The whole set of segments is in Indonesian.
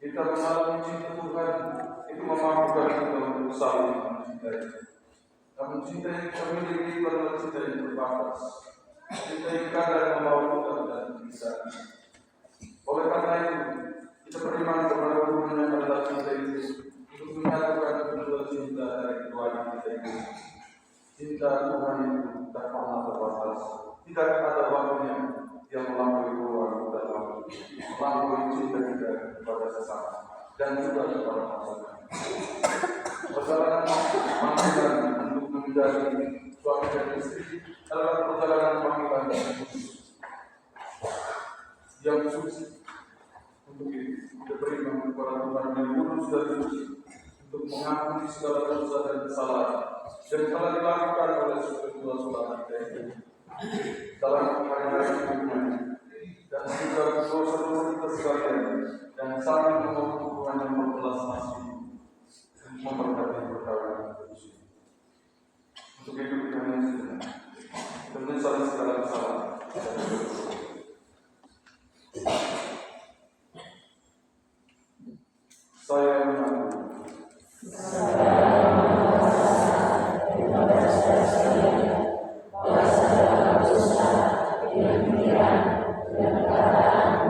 Kita mengalami cinta Tuhan itu memampukan kita untuk saling mencintai. Namun cinta yang kita miliki adalah cinta yang terbatas. Cinta yang kadang membawa kita dan bisa. Oleh karena itu, kita beriman kepada Tuhan yang adalah cinta itu untuk menyatukan kedua cinta dari kedua kita itu. Cinta Tuhan itu tak pernah terbatas. Tidak ada waktunya yang melampaui ruang dalam melampaui cinta kita kepada sesama dan juga kepada pasangan. Perjalanan panggilan untuk menjadi suami dan istri adalah perjalanan panggilan yang suci. Untuk itu kita beriman kepada Tuhan yang lurus dan suci untuk mengampuni segala dosa dan kesalahan dan telah dilakukan oleh kedua saudara kita itu dalam hari-hari hidupnya dan juga dosa-dosa kita sekalian dan saling memohon Tuhan yang membelas kasih memberkati perkawinan kudus. Untuk hidup yang sudah dan menyesali segala kesalahan dan dosa. Saya mengaku dengan pikiran, dengan perkataan,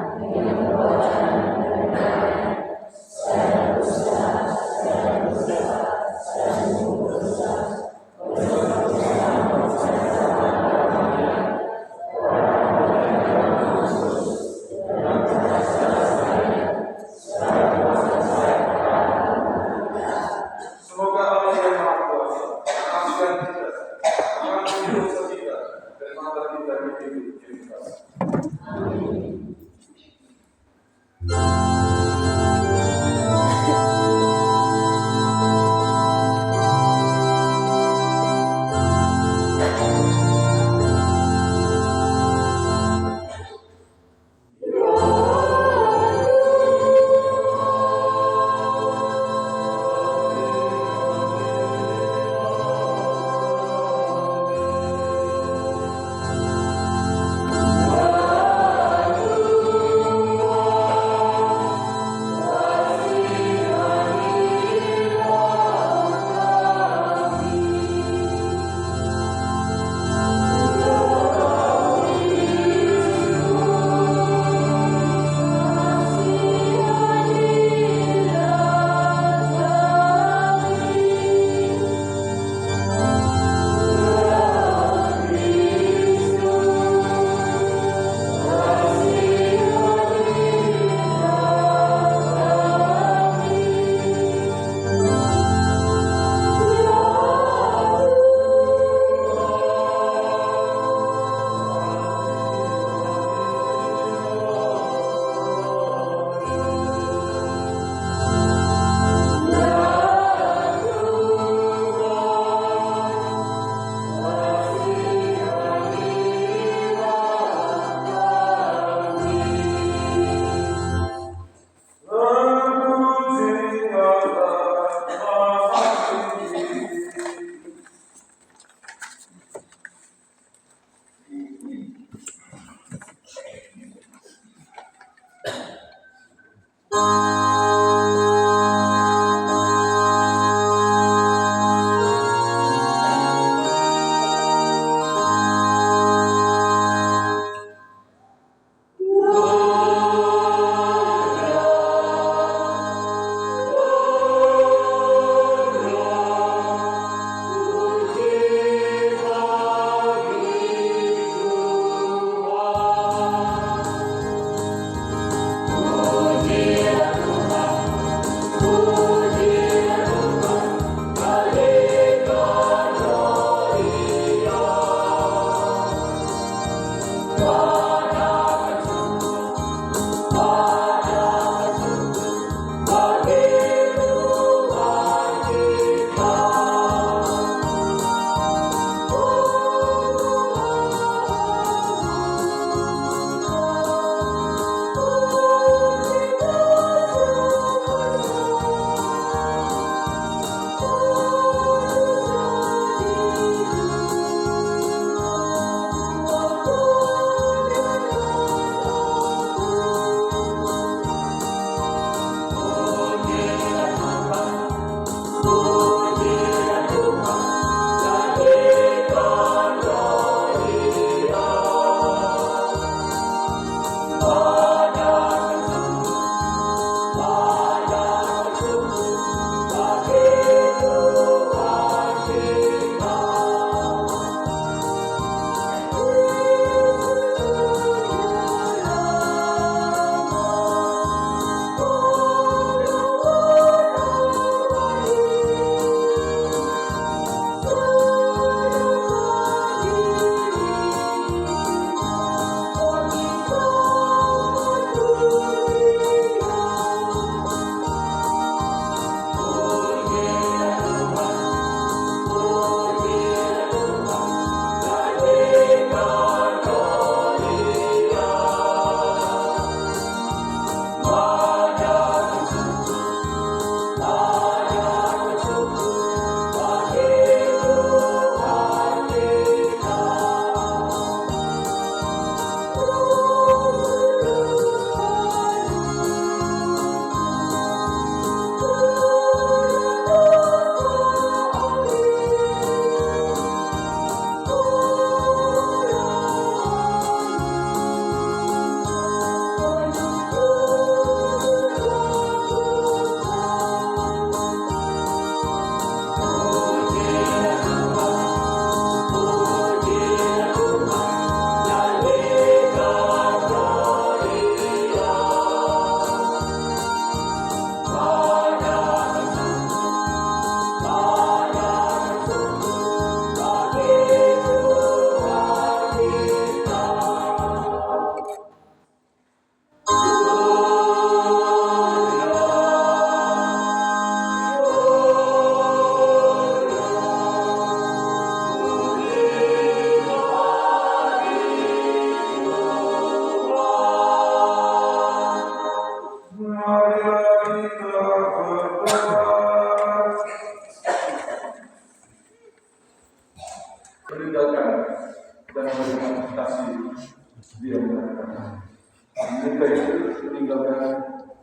cinta itu meninggalkan,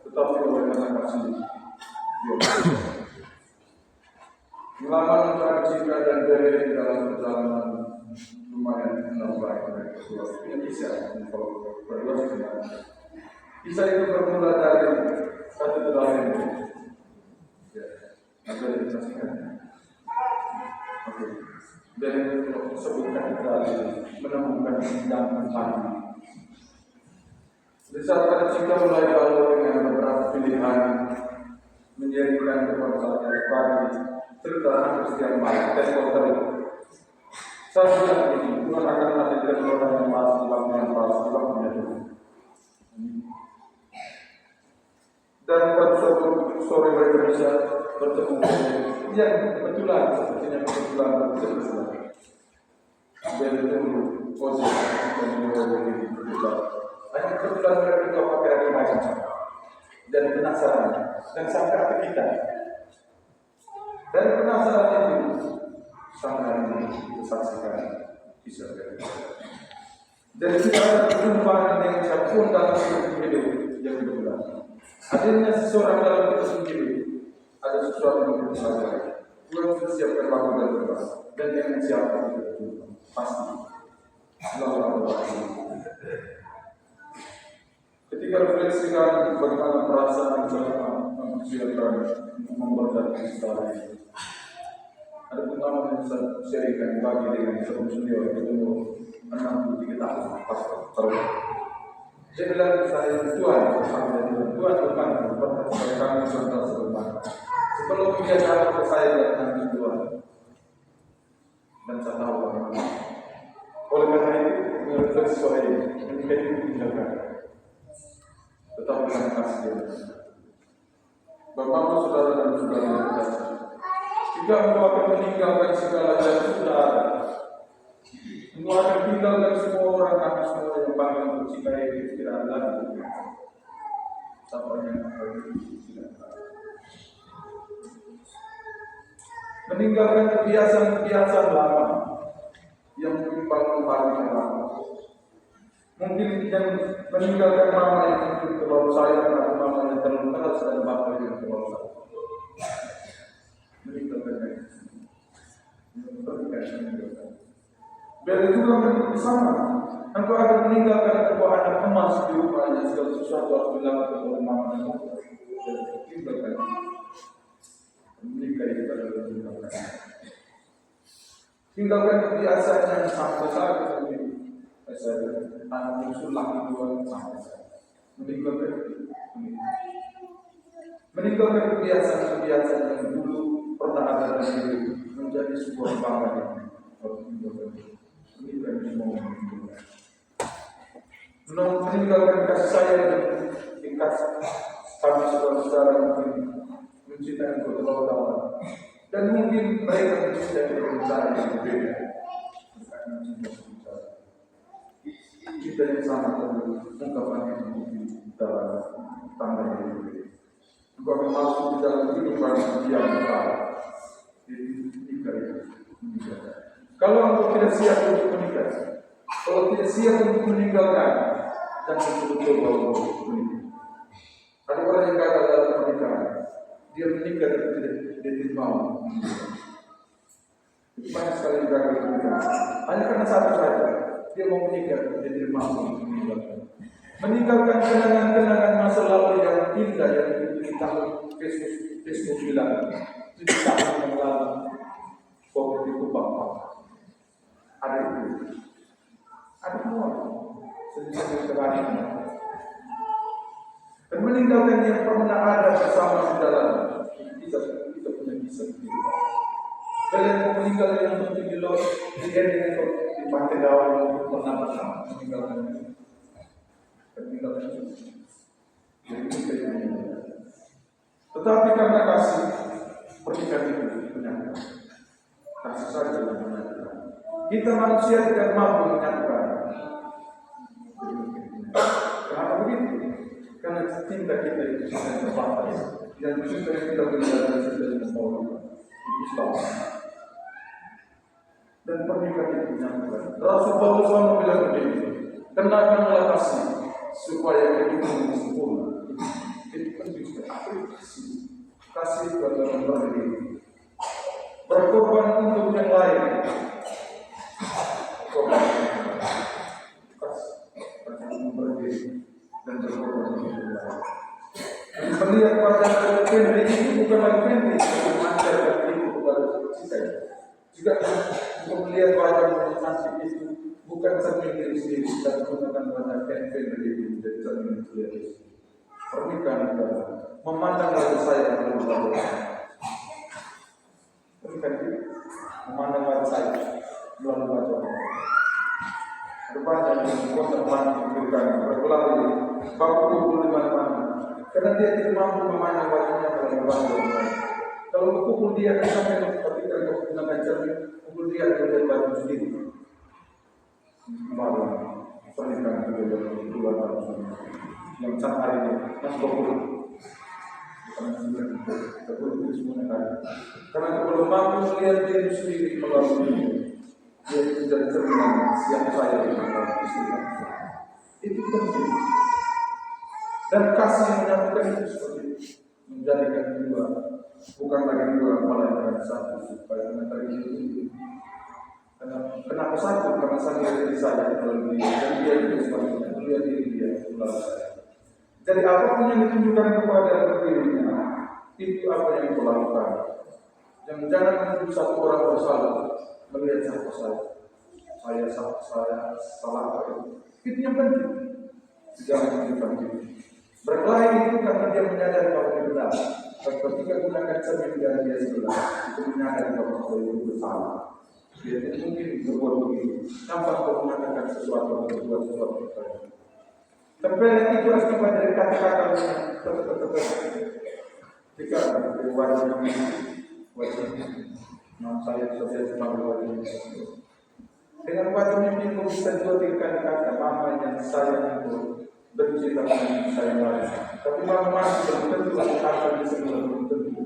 tetapi oleh karena kasih dia melambangkan cinta dan beri dalam perjalanan lumayan baik ini bisa berluas dengan kisah itu bermula dari satu terakhir ya, ada yang disaksikan. Oke. Dan sebutkan kita menemukan sidang pagi. Di saat pada cinta mulai lalu dengan beberapa pilihan menjadikan kepada pagi cerita hampir setiap malam tes konter. Saya bilang begini, Tuhan akan menghadirkan orang yang malas punya Tuhan. Dan pada suatu sore mereka bisa bertemu yang kebetulan sepertinya kebetulan betul. Dan itu posisi dan kebetulan. Hanya kebetulan mereka juga pakai macam dan penasaran dan sampai hati kita. Dan penasaran itu sampai hari ini kita saksikan kisah mereka. Dan kita ada perjumpaan dengan siapapun dalam hidup yang berbeda. Hadirnya seseorang dalam hidup hidup ada sesuatu yang kita sadari. Tuhan sudah siapkan waktu dan tempat dan yang siapkan itu pasti. Selalu ketika refleksikan bagaimana perasaan selama mempersiapkan membuat kisah ini, ada pengalaman yang saya sharingkan bagi dengan seorang senior itu 63 tahun pastor. Dia bilang saya Tuhan berkata kepada kami saudara sebelum sebelum dia datang ke saya dan Tuhan dan saya tahu bagaimana. Oleh karena itu refleksi sore ini ketika itu dijaga tetap dengan kasih dia. Bapak saudara dan saudara yang berkata, jika engkau akan meninggalkan segala yang sudah ada, engkau akan tinggalkan semua orang kami semua yang bangga mencintai tidak ada lagi. Sabarnya tidak ada. Meninggalkan kebiasaan-kebiasaan lama yang menyimpang kembali yang lama. Mungkin yang meninggalkan mama yang mungkin terlalu sayang atau mama yang terlalu keras dan bapak yang terlalu sayang. Meninggalkan dan juga menjadi sama. Engkau akan meninggalkan engkau anak emas di rumahnya segala sesuatu harus dilakukan oleh mama dan bapak. Dan tinggalkan menikah itu adalah tinggalkan kebiasaan yang sampai saat ini. Saya anak musuh laki dua sampai saat meninggalkan kebiasaan yang dulu pernah ada dan menjadi sebuah bangga. Meninggalkan kasih sayang dan kasih kami saudara-saudara mungkin mencintai engkau terlalu dalam dan mungkin mereka mencintai dengan cara yang berbeda. Kita yang sama ungkapan yang mungkin dalam tanda yang berbeda. Engkau akan masuk di dalam kehidupan yang besar. Kalau engkau tidak siap untuk menikah, kalau tidak siap untuk meninggalkan, jangan betul-betul untuk menikah. Ada orang yang gagal dalam pernikahan, dia menikah tapi tidak mau. Banyak sekali yang gagal dalam pernikahan, hanya karena satu saja, dia mau menikah tapi dia tidak mau meninggalkan. Meninggalkan kenangan-kenangan masa lalu yang indah yang di tahun Facebook bilang, di tahun yang lalu, kok itu bapak. Ada itu, ada semua sedikit kebaikan dan meninggalkan yang pernah ada bersama di dalam kita punya kisah kehidupan. Kalian mau meninggalkan yang penting di luar di pantai Dawan yang pernah bersama meninggalkan jadi kita ini. Tetapi karena kasih pernikahan itu menyatukan kasih saja yang menyatukan. Kita manusia tidak mampu menyatukan. Kenapa begitu? Karena cinta kita itu sangat terbatas dan cinta yang kita beri adalah cinta yang terbatas. Itu Islam. Dan pernikahan itu menyatukan. Rasul Paulus bilang begini, kenakanlah kasih supaya hidupmu sempurna. Itu kan juga kasih buat orang berdiri, berkorban untuk yang lain. Berdiri dan berkorban untuk yang lain. Melihat wajah Henry itu bukanlah Henry yang mancar dan itu kepada kita. Juga untuk melihat wajah yang cantik itu bukan cermin diri sendiri, dan menggunakan wajah Henry itu menjadi cermin diri. Pernikahan kita memandang wajah saya melalui wajah. Pernikahan itu memandang wajah saya melalui wajah. Depannya yang teman pernikahan berkelari baku pukul di mana-mana. Karena dia tidak mampu memandang wajahnya melalui wajah. Kalau pukul dia akan sampai ketika kau menggunakan cermin, pukul dia akan melihat wajah sendiri. Malu pernikahan itu dua tahun yang sangat hari ini masih berpuluh. Kita perlu semuanya kan. Karena kalau mampu melihat diri sendiri melalui dia menjadi cerminan yang saya dengan istri. Itu penting. Dan kasih yang menyatukan itu seperti menjadikan dua, bukan lagi dua, melainkan satu supaya antara itu. Kenapa satu? Karena saya dari saya melalui dia, dan dia juga sebaliknya melihat diri dia melalui saya. Jadi apapun yang ditunjukkan kepada dirinya, itu apa yang kau lakukan. Yang jangan menuduh satu orang bersalah melihat siapa saya salah apa itu yang penting. Jangan menunjukkan diri. Berkelahi itu karena dia menyadari bahwa dia benar. Dan ketika gunakan cermin dari dia sebelah, itu menyadari bahwa dia bersalah. Dia tidak mungkin berbuat begitu tanpa kau mengatakan sesuatu atau berbuat sesuatu. Tempelan itu akibat dari kata-kata ketika wajah saya sebagai wajah dengan wajah mimpi kau bisa juga kata mama yang sayang itu benci tapi sayang lagi. Tapi mama masih belum tentu akan disebut belum tentu.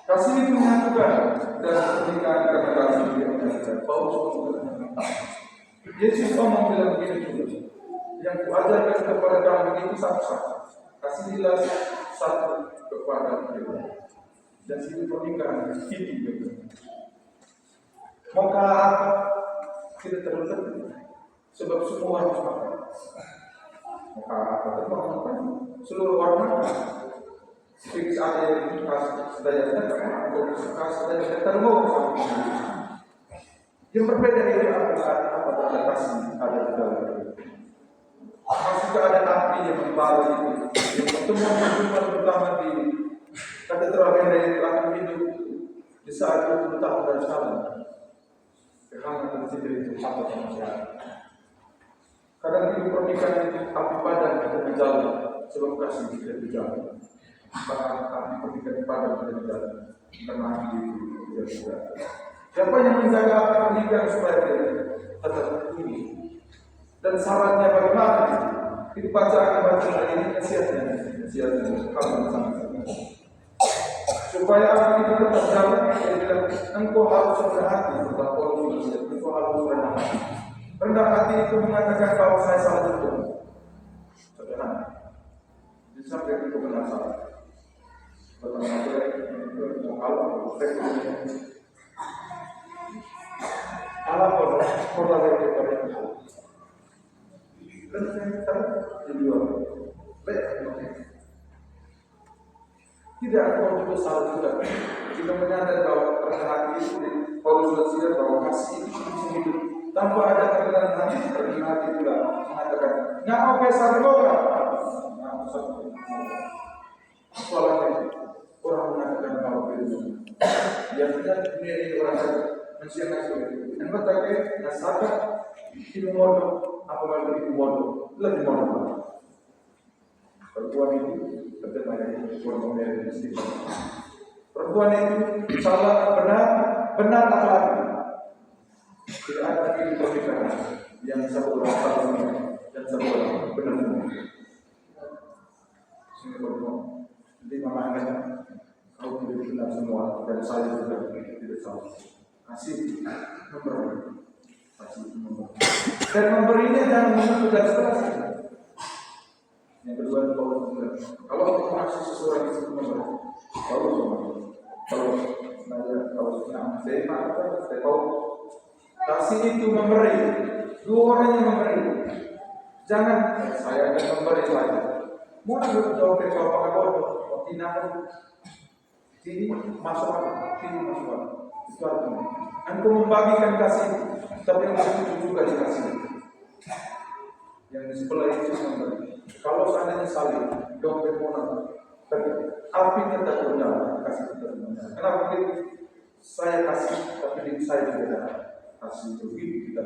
Kasih itu menyatukan dan pernikahan karena kasih itu menyatukan. Paulus mengatakan, Yesus ngomong bilang begini juga, yang kuajarkan kepada kamu itu satu-satu. Kasihlah satu kepada kita. Dan itu pernikahan itu juga. Mau kalah apa? Tidak terlalu penting. Sebab semua harus makan. Mau kalah apa? Tetap makan. Seluruh orang makan. Fix ada yang kasih sedaya terlalu. Yang berbeda itu apa kasih ada di dalam. Masih ada api yang membara itu. Yang pertemuan pertama di katedral yang akan hidup di saat 20 tahun dan sekarang. Kehangatan sendiri itu apa manusia. Kadang hidup pernikahan itu api padam tidak berjalan sebab kasih tidak berjalan. Bahkan pernikahan padam tidak berjalan karena api itu tidak berjalan. Siapa yang menjaga api pernikahan supaya dia tetap ini? Dan syaratnya bagaimana? Itu bacaan ini nasihatnya kamu sama. Supaya api itu tetap jalan, dia bilang engkau harus rendah hati. Engkau harus rendah hati. Rendah hati itu mengatakan bahwa saya salah betul. Sederhana. Disampaikan itu benar salah. Pertama itu kalau Allah kota dari itu. Dan saya tahu kedua. Tidak kau juga salah juga. Kita menyadari bahwa rendah hati itu Paulus bersiap bahwa kasih itu hidup tanpa ada kerendahan hati. Rendah hati pula mengatakan, nggak besar loga. Soalnya orang mengatakan bahwa itu biasanya dunia ini orang manusia ngasih. Dan berbagai nasabah itu modal, apalagi itu modal lebih modal. Perempuan itu terjemahnya perempuan dari istimewa. Perempuan itu salah benar akhlak. Tidak ada lagi pernikahan yang seorang salah dan seorang benar. Sini perempuan, jadi mamanya kau tidak benar semua dan saya juga tidak salah. Kasih nomor Dan memberinya jangan menuntut dari sekelas. Yang kedua kalau untuk mengasih seseorang itu memberi. Kalau kasih itu memberi, dua orang yang memberi. Jangan saya akan memberi lagi. Mau jawab ke bapak bodoh, tidak sini masuk, sini masuk. Itu artinya. Engkau membagikan kasih, tapi yang itu juga dikasih. Yang di sebelah itu memberi. Kalau seandainya saling, dompet monas, api tetap berjalan, kasih tetap berjalan. Kenapa begitu? Saya kasih, tapi saya tidak kasih begitu kita.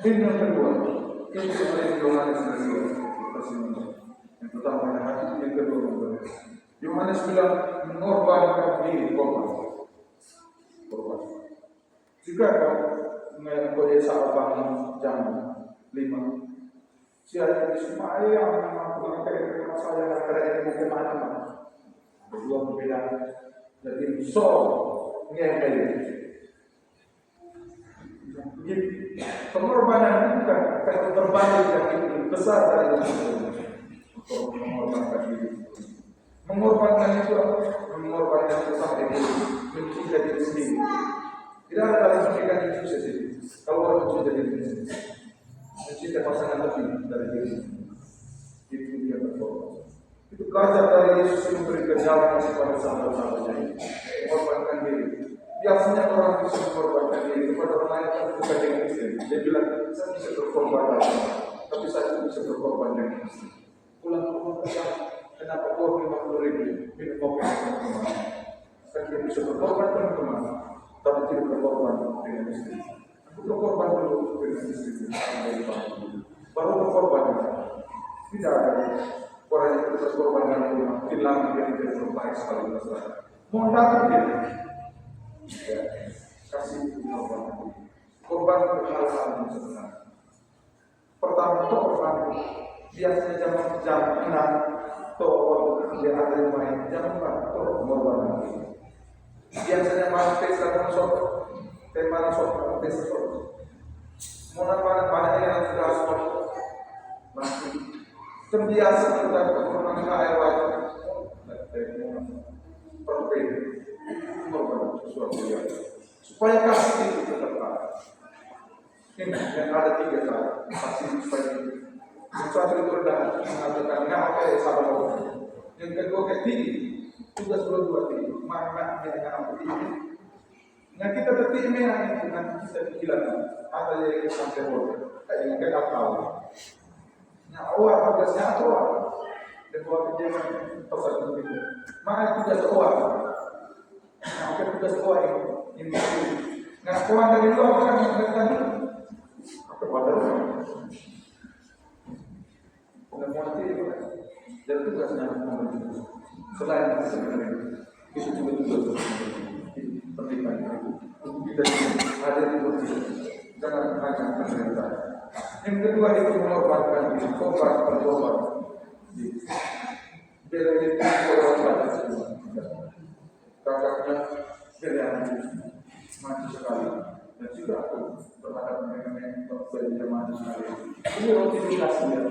Ini yang kedua, ini sebenarnya Yohanes berdua. Yang pertama yang hati, yang kedua memberi. Yohanes bilang mengorbankan diri korban. Jika kau desa bangun jam 5, siapa semua yang memang kerja saya kerja di mana berdua berbeda. Jadi ngepel. Pengorbanan itu bukan terbalik yang lebih besar dari untuk mengorbankan diri. Mengorbankan itu mengorbankan itu sampai mencintai diri sendiri. Tidak ada yang memberikan itu sendiri. Kalau orang mencintai diri sendiri, mencintai pasangan lebih dari diri sendiri, itu dia berkorban. Itu belajar dari Yesus yang memberikan jalan kepada sahabat-sahabatnya ini. Mengorbankan diri. Biasanya orang bisa mengorbankan diri kepada orang lain tapi bukan dengan istri. Dia bilang, saya bisa berkorban, tapi saya tidak bisa berkorban dengan istri. Pulang ke rumah kerja, kenapa kau 50.000 minum kopi teman-teman? Saya tidak bisa berkorban teman-teman, tapi tidak berkorban dengan istri. Aku berkorban dulu dengan istri, baru berkorban. Tidak ada orang yang berkorban dengan rumah, hilang dia tidak berbaik sekali masalah. Mau datang dia. Ya, kasih korban hal-hal yang sebenarnya. Pertama itu korban biasanya jam 6 atau dia ada yang main jam 4 atau korban. Biasanya malam pesta masuk, tema masuk pesta. Mana yang sudah sport masih terbiasa kita berkorban air wajib. Berbeda. Sesuatu yang supaya kasih itu tetap ada. Ini yang ada 3 cara kasih supaya sesuatu itu rendah mengatakan nggak sabar orang. Yang kedua tinggi tugas dua tinggi mana dengan apa tinggi. Nah kita tertinggi itu nanti kita kehilangan ada yang sampai boleh kayak yang kita tahu. Nah awal tugasnya awal dan buat kejadian pasal itu mana tugas awal. Nah, tugas doa ini. Nah, kawan dari luar akan mengatakan kepada orang. Dan mati itu dan tugasnya selain sebenarnya itu juga tugas pendidikan kita ada di posisi jangan hanya pemerintah. Yang kedua itu mengorbankan diri, korban berkorban. Biar itu korban semua. Kakaknya pilihan maju sekali dan juga aku berhadap dengan yang berbeda maju sekali. Ini rutinitas dia.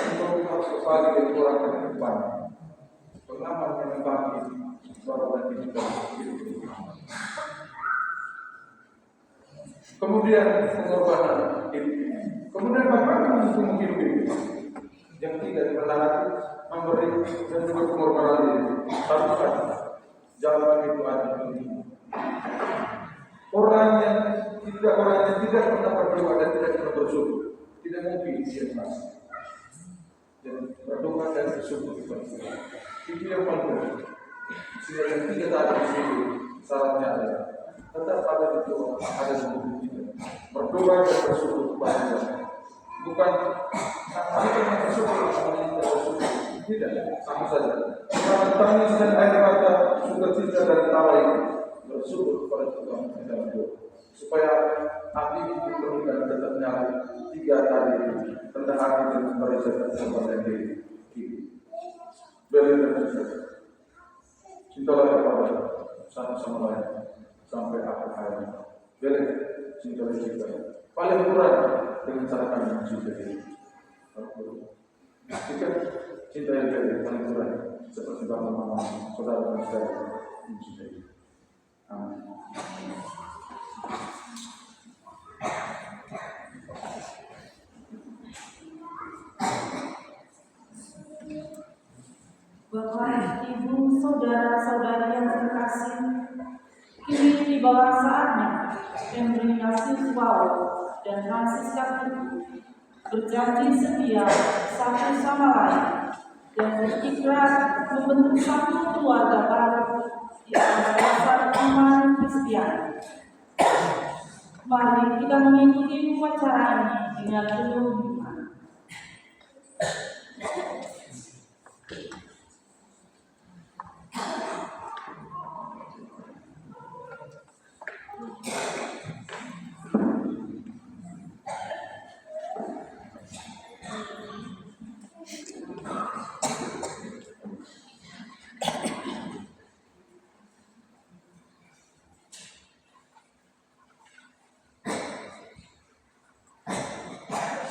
Untuk harus kembali dari orang ke depan. Pengalaman yang membagi suara dan kita. Kemudian pengorbanan hidup. Kemudian bagaimana untuk menghidup hidup? Yang tiga adalah memberi dan juga pengorbanan diri. Satu saja jalan itu ada di orang yang tidak pernah berdoa dan tidak pernah bersyukur tidak mungkin dia masih dan berdoa dan bersyukur itu yang paling sehingga yang tiga tadi di sini syaratnya ada tetap ada di doa ada di kita berdoa dan bersyukur kepada Allah bukan kita bersyukur tidak, sama saja. Karena tangis dan air mata, sukacita dan tawa itu bersyukur kepada Tuhan dalam doa. Supaya api itu terbuka tetap nyala 3 kali rendah hati dan mempersiapkan kepada diri. Beri dan cintalah kepada sama-sama sama lain sampai akhir hayat. Boleh cinta kita paling kurang dengan cara kami mencintai. Jika cinta yang paling kurang seperti bapak mama, saudara dan saudara mencintai. Amin. Bapak, Ibu, saudara-saudari yang terkasih, kini tibalah saatnya Pemberi Kasih Paul dan Francisca berjanji setia satu sama lain dan berikhlas membentuk satu keluarga baru di atas dasar iman Kristiani. Mari kita mengikuti upacara ini dengan penuh iman.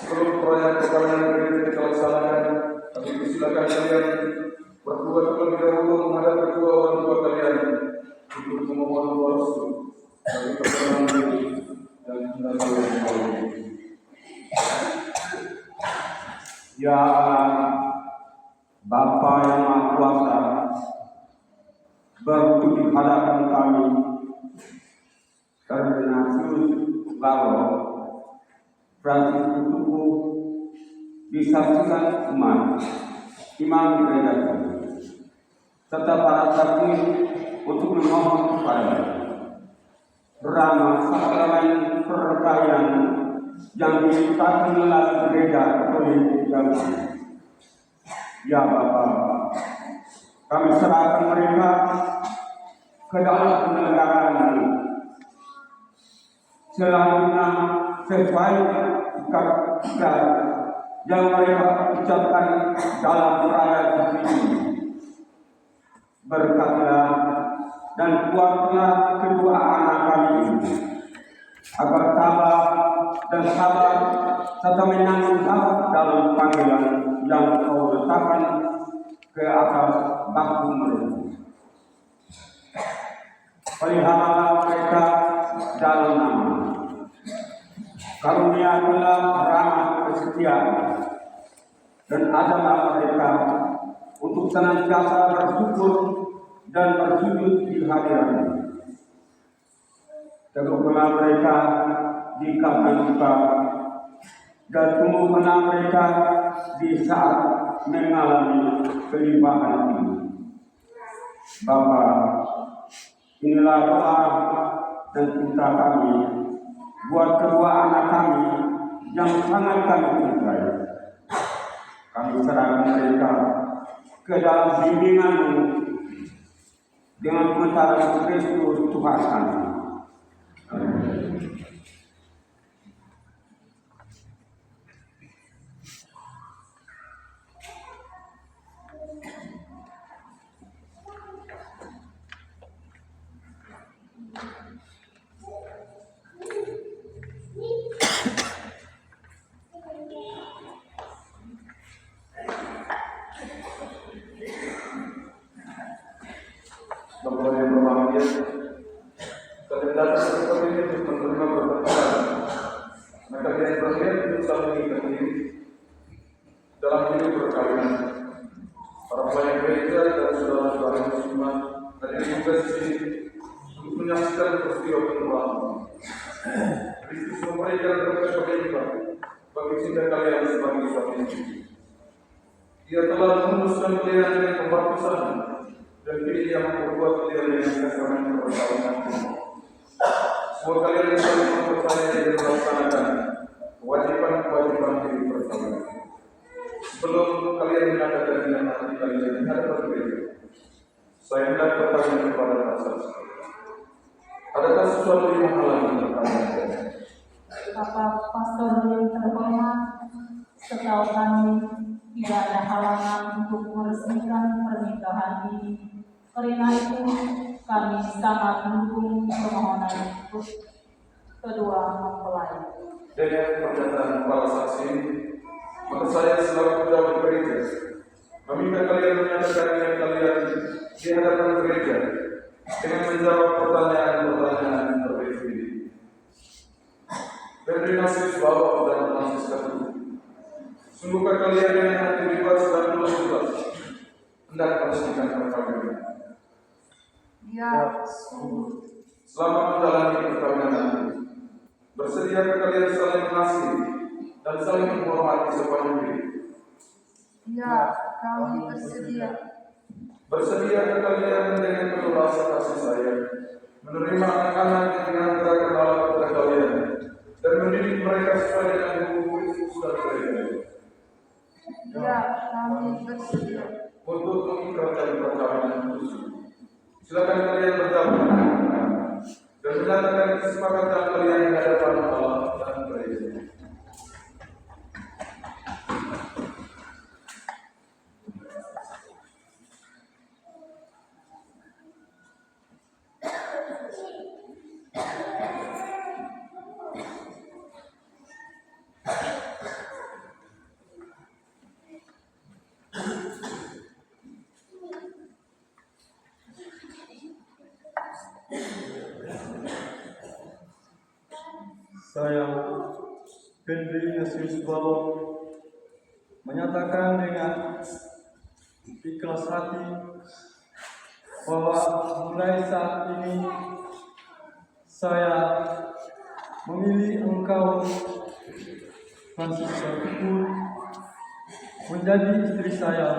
Sebelum perayaan ini kita laksanakan, kami silakan kalian berdua terlebih dahulu menghadap kedua orang tua kalian untuk memohon restu dari perkenan diri dan menanggung. Ya Allah, Bapa yang Maha Kuasa, bertujuh di hadapan kami karena bahwa Francis Tubuh disaksikan umat imam gereja kami, serta para saksi untuk memohon kepada Rama sakramen perkayaan yang diciptakan melalui gereja Katolik kami. Ya Bapa, kami serahkan mereka ke dalam penyelenggaraan selanjutnya sesuai kata yang mereka ucapkan dalam perayaan ini. Berkatlah dan kuatlah kedua anak kami ini agar tabah dan sabar serta menanggung jawab dalam panggilan yang Kau letakkan ke atas bahu mereka. Peliharalah mereka dalam nama. Karuniakanlah rahmat kesetiaan dan ajarlah mereka untuk senantiasa bersyukur dan bersujud di hadirat-Mu. Teguhkanlah mereka di kapan duka dan tumbuhkanlah mereka di saat mengalami kelimpahan ini. Bapa, inilah doa dan cinta kami buat kedua anak kami yang sangat kami cintai. Kami serahkan mereka ke dalam bimbingan-Mu dengan pengenalan Kristus Tuhan kami. Bapak yang berbahagia, kalian datang seperti ini untuk menerima berkat. Maka kalian berniat untuk saling mengikat diri dalam hidup berkalian. Para pelayan gereja dan saudara-saudara muslimat hadir juga di sini untuk menyaksikan peristiwa penuhan. Kristus memberikan berkat berlimpah bagi cinta kalian sebagai suami istri. Ia telah memutuskan kalian dengan pembaptisan dan kini yang memperkuat kalian dengan sakramen perkawinan. Semua kalian yang saling mempercayai dan melaksanakan kewajiban-kewajiban hidup perkawinan. Sebelum kalian menyatakan dengan hati kalian di hadapan gereja, saya hendak bertanya kepada saudara. Adakah sesuatu yang menghalangi pertanyaan? Bapak Pastor yang terhormat, setahu kami tidak ada halangan untuk meresmikan pernikahan ini. Karena itu, kami sangat mendukung permohonan kedua mempelai. Dengan pernyataan para saksi, maka saya selaku pejabat gereja meminta kalian menyatakan niat kalian di hadapan gereja dengan menjawab pertanyaan-pertanyaan terkait ini. Febri Nasius Bapak dan Francis Katulic, sungguhkah kalian dengan hati bebas dan tulus ikhlas hendak meresmikan perkawinan? Ya, sungguh. Selama menjalani perkawinan nanti, bersediakah kalian saling mengasihi dan saling menghormati sepanjang hidup? Ya, kami bersedia. Bersediakah kalian dengan penuh rasa kasih sayang menerima anak-anak yang dianugerahkan Allah kepada kalian dan mendidik mereka sesuai dengan hukum Kristus dan gereja? Ya, kami bersedia. Untuk mengikrarkan perkawinan itu, silakan kalian berjabat dan menyatakan kesepakatan kalian di hadapan Allah dan gereja. Saya, Febri Nasius Bapak, menyatakan dengan ikhlas hati bahwa mulai saat ini saya memilih engkau, Francis Katulic, menjadi istri saya.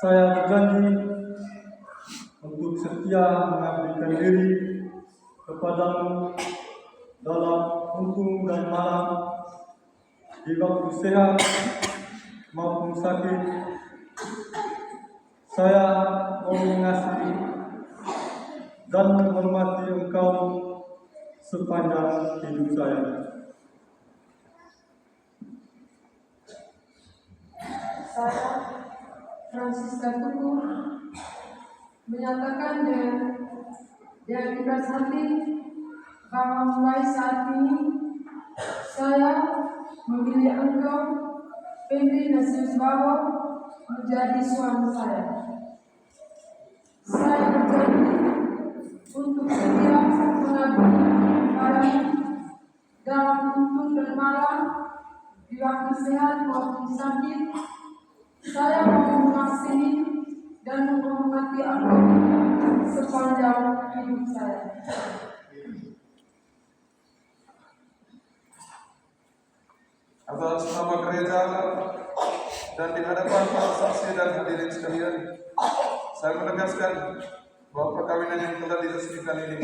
Saya berjanji untuk setia mengabdikan diri kepadamu dalam untung dan malam, di waktu sehat maupun sakit. Saya mau mengasihi dan menghormati engkau sepanjang hidup saya. Saya, Francis Katulic, menyatakan dengan ikhlas hati bahwa mulai saat ini saya memilih engkau, Febri Nasius Bapak, menjadi suami saya. Saya berjanji untuk setia mengabdi padamu dalam untung dan malam, di waktu sehat maupun sakit. Saya mau mengasihi dan menghormati engkau sepanjang hidup saya. Atas nama gereja dan di hadapan para saksi dan hadirin sekalian, saya menegaskan bahwa perkawinan yang telah diresmikan ini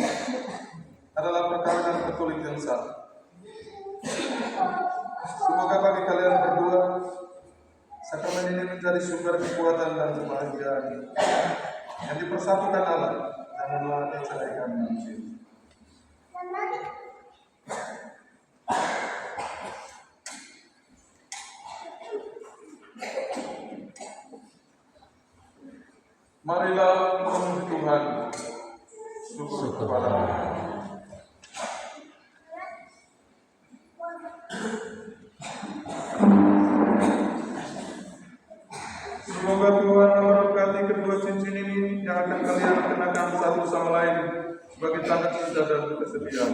adalah perkawinan Katolik yang sah. Semoga bagi kalian berdua sakramen ini menjadi sumber kekuatan dan kebahagiaan yang dipersatukan Allah dan menolak diceraikan manusia. Marilah memenuhi Tuhan, syukur kepada Allah. Semoga Tuhan memberkati kedua cincin ini yang akan kalian kenakan satu sama lain sebagai tanda cinta dan kesetiaan.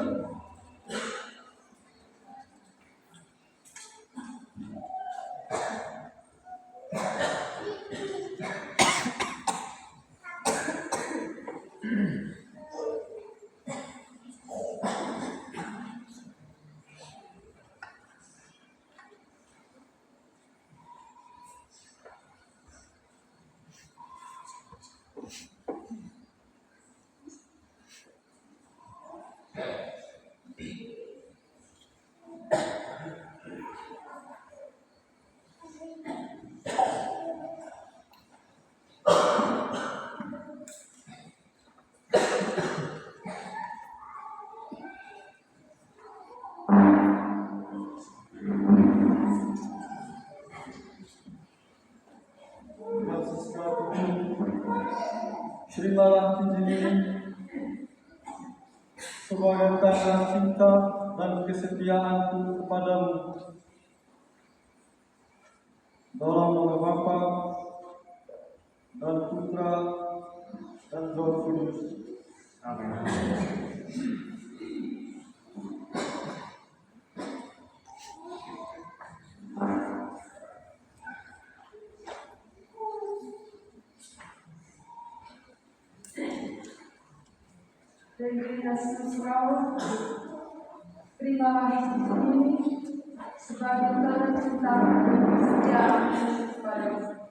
Terimalah sebagai tanda cinta dan kesetiaanku kepadamu. Dalam nama Bapa dan Putra dan Roh Kudus. Amin. Regenerasi Surau, terimalah ini sebagai tanda cinta dan kesetiaan kepadamu.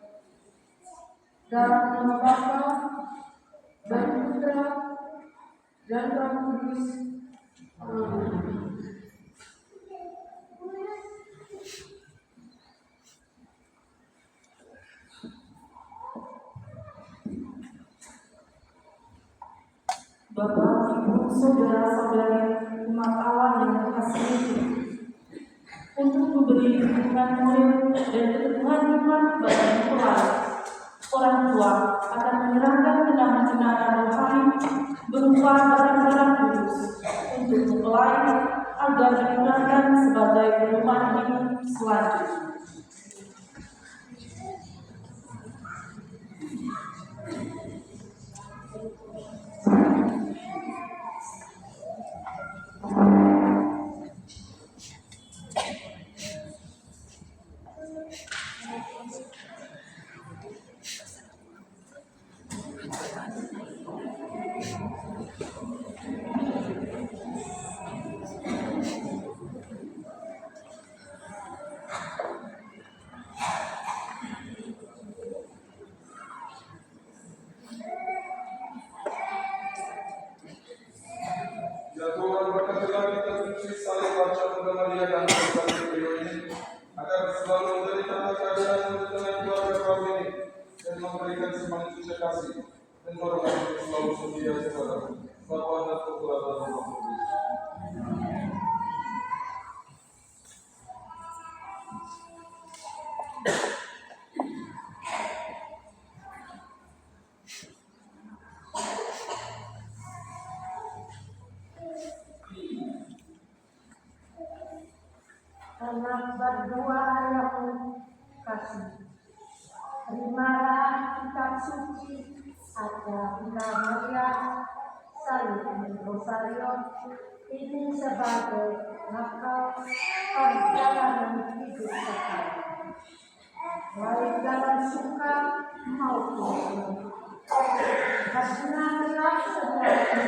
Dalam nama Bapa dan Putra dan Roh Kudus. Amin. Bapak, Ibu, saudara-saudari umat Allah yang terkasih, untuk memberi dukungan moral dan keteguhan iman kepada mempelai, orang tua akan menyerahkan kenang-kenangan rohani berupa barang-barang kudus untuk mempelai agar digunakan sebagai pedoman hidup selanjutnya. Ya Tuhan, berkatilah kita suci saling baca mendengar dia dan berkati video ini, agar selalu menjadi tanda keadaan di tengah keluarga kami ini, dan memberikan semangat suci kasih, dan dorongan untuk selalu setia kepada Bapa dan Putra dan Roh Kudus. Karena berdoa yang kasih, terimalah kitab suci aja Bunda Maria Salib Rosario ini sebagai nakal perjalanan hidup kita, baik dalam suka maupun suka. Bersenanglah saudara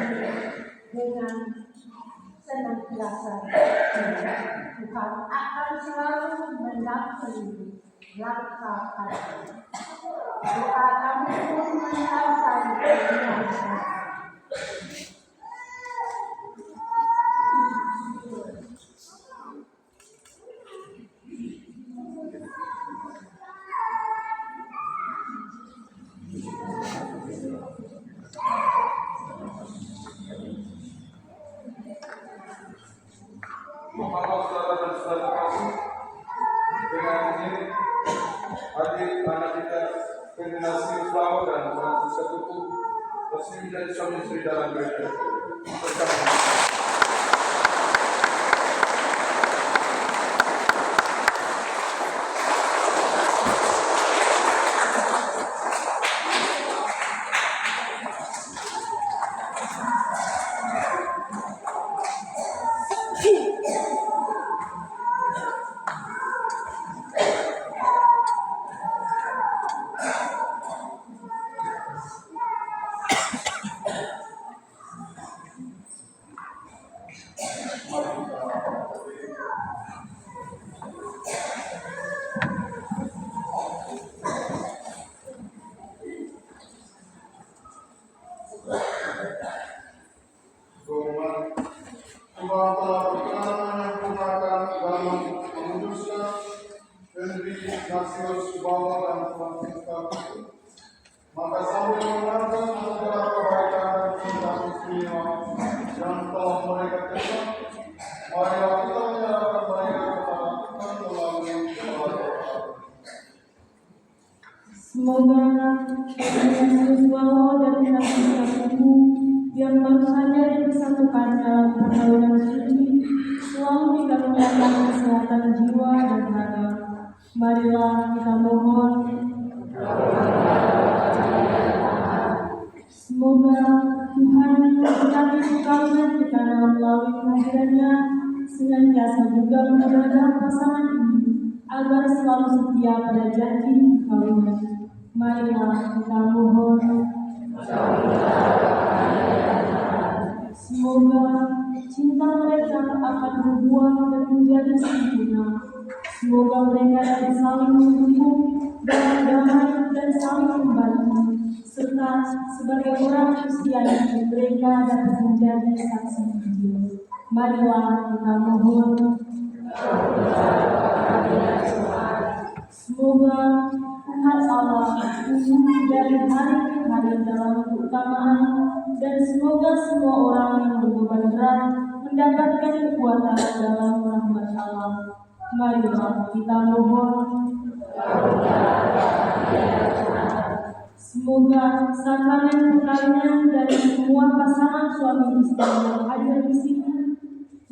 dengan senantiasa Tuhan akan selalu mendampingi langkah kami. Doa kami pun menyampaikan kebenaran. Bapak, saudara dan saudara kasih, dengan ini adik anak kita Ferdinasi Flower dan Francisca Tutu resmi menjadi suami istri dalam gereja bersama. Tuhan telah berkenan menyempurnakan dalam menguduskan Henry Ignatius Bauer dan Francisca Tutu. Maka sambil mengajarkan anugerah kebaikan dan cinta istimewa yang telah mereka terima, marilah kita menyerahkan mereka kepada Tuhan melalui doa. Semoga Yesus Bapa dan Francisca Tutu yang baru saja disatukan dalam pergaulan suci, selalu dikaruniakan kesehatan jiwa dan raga. Marilah kita mohon. Semoga Tuhan memberkati perkawinan kita melalui kehadirannya, senantiasa juga menjaga pasangan ini agar selalu setia pada janji perkawinan. Marilah kita mohon. Semoga cinta mereka akan berbuah dan menjadi sempurna. Semoga mereka dapat saling mendukung dan damai dan saling membantu, serta sebagai orang Kristiani mereka dapat menjadi saksi Injil. Marilah kita mohon. Semoga Tuhan Allah tumbuh dari hari ke hari dalam keutamaan, dan semoga semua orang yang berbeban berat mendapatkan kekuatan dalam rahmat Allah. Marilah kita mohon. Semoga sakramen perkawinan dari semua pasangan suami istri yang hadir di sini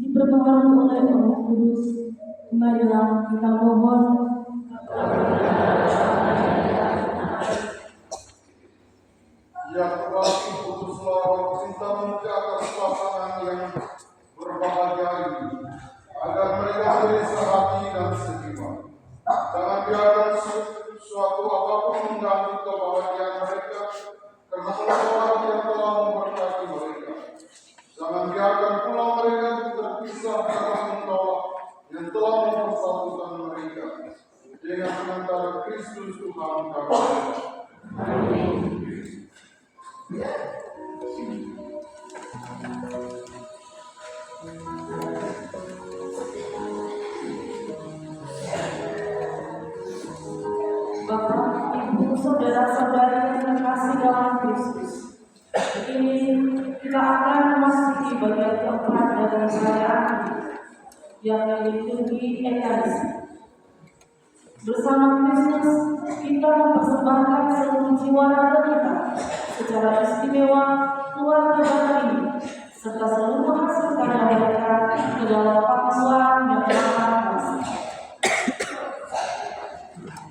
diperbaharui oleh Roh Kudus. Marilah kita mohon. Ya Tuhan, putuslah roh cinta menjaga pasangan yang berbahagia ini, agar mereka menjadi sehati dan sejiwa. Jangan biarkan suatu apapun mengganggu kebahagiaan mereka, karena Allah yang telah memberkati mereka. Jangan biarkan pula mereka terpisah karena menolak yang telah mempersatukan mereka dengan antara Kristus Tuhan kami. Amin. Bapak, Ibu, saudara-saudari yang terkasih dalam Kristus, ini kita akan memasuki bagian keempat dari perayaan yang liturgi Ekaristi. Bersama Kristus, kita mempersembahkan seluruh jiwa raga kita secara istimewa keluarga Bapak ini, serta seluruh hasil karya mereka ke dalam pakuan yang maha kasih.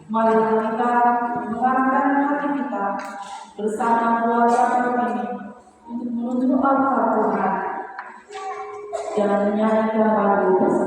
Mari kita mengarahkan hati kita bersama keluarga Bapak ini untuk menuju altar Tuhan dan menyanyikan lagu bersama.